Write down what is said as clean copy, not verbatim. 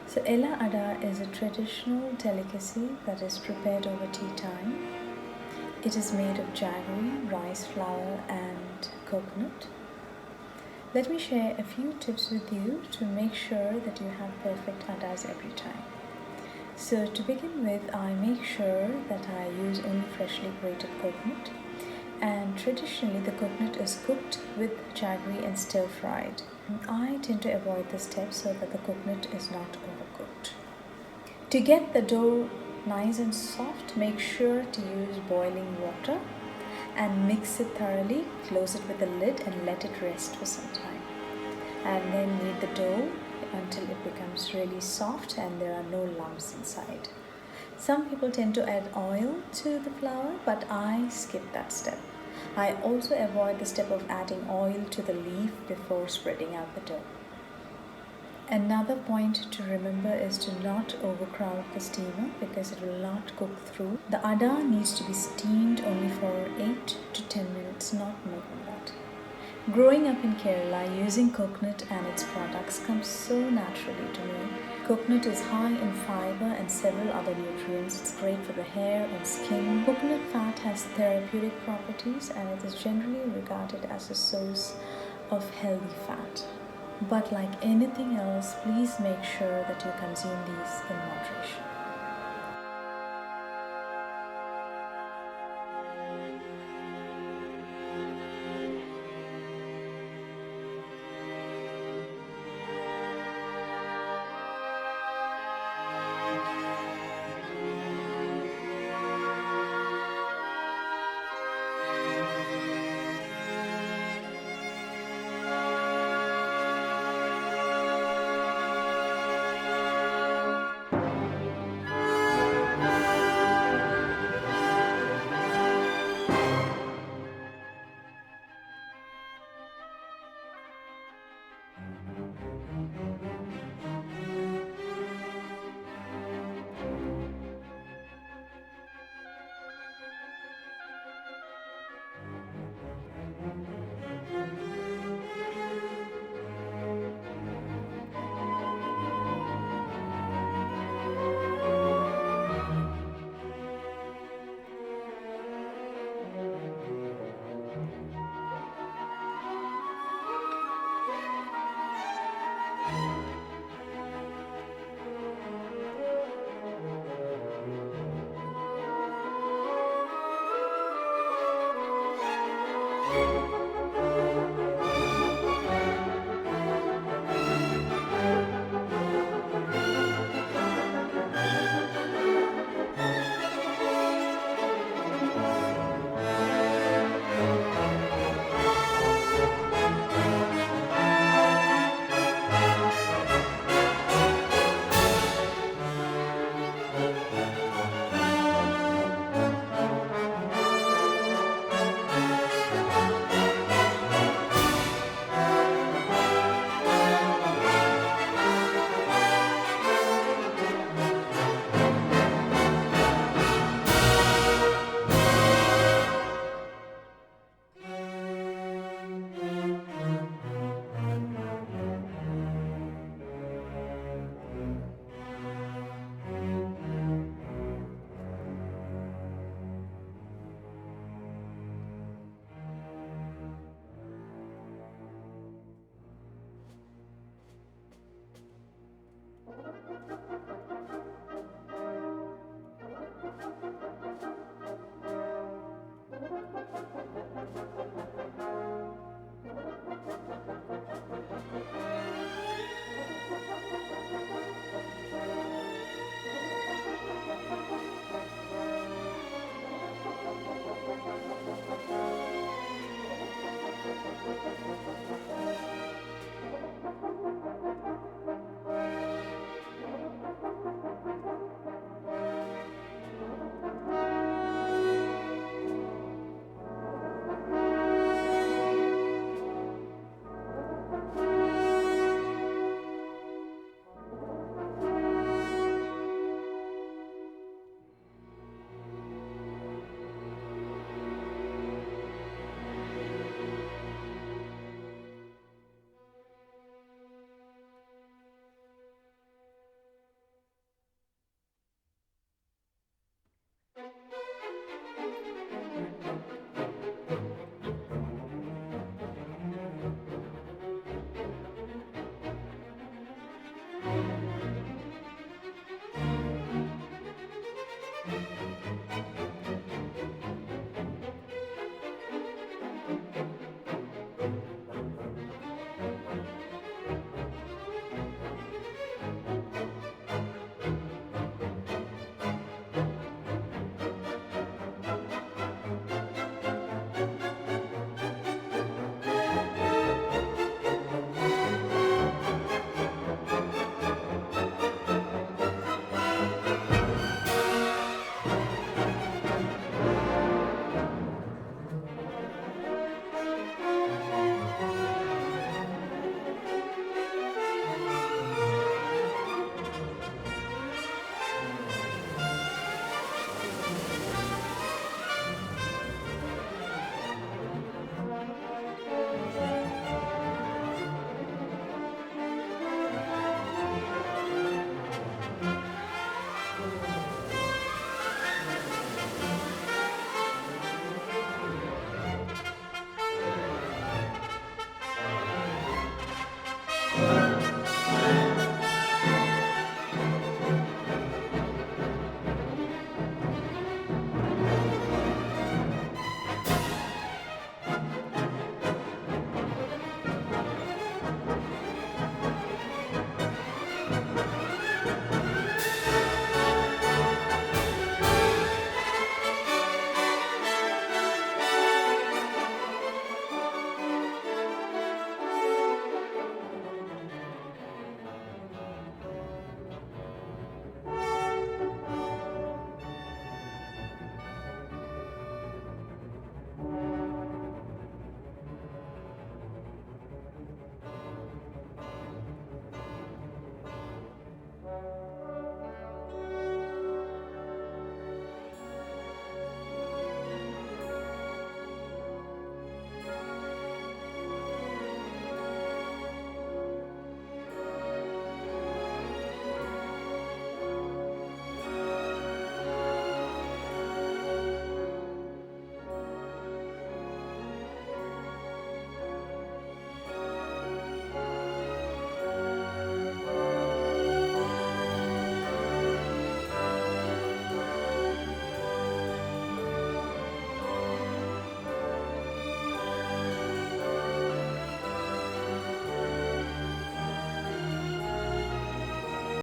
So Ela Ada is a traditional delicacy that is prepared over tea time. It is made of jaggery, rice flour and coconut. Let me share a few tips with you to make sure that you have perfect adas every time. So to begin with, I make sure that I use only freshly grated coconut, and traditionally the coconut is cooked with jaggery and stir fried. I tend to avoid this step so that the coconut is not overcooked. To get the dough nice and soft, make sure to use boiling water and mix it thoroughly, close it with a lid and let it rest for some time. And then knead the dough until it becomes really soft and there are no lumps inside. Some people tend to add oil to the flour, but I skip that step. I also avoid the step of adding oil to the leaf before spreading out the dough. Another point to remember is to not overcrowd the steamer because it will not cook through. The ada needs to be steamed only for 8 to 10 minutes, not more than that. Growing up in Kerala, using coconut and its products comes so naturally to me. Coconut is high in fiber and several other nutrients. It's great for the hair and skin. Coconut fat has therapeutic properties and it is generally regarded as a source of healthy fat. But like anything else, please make sure that you consume these in moderation.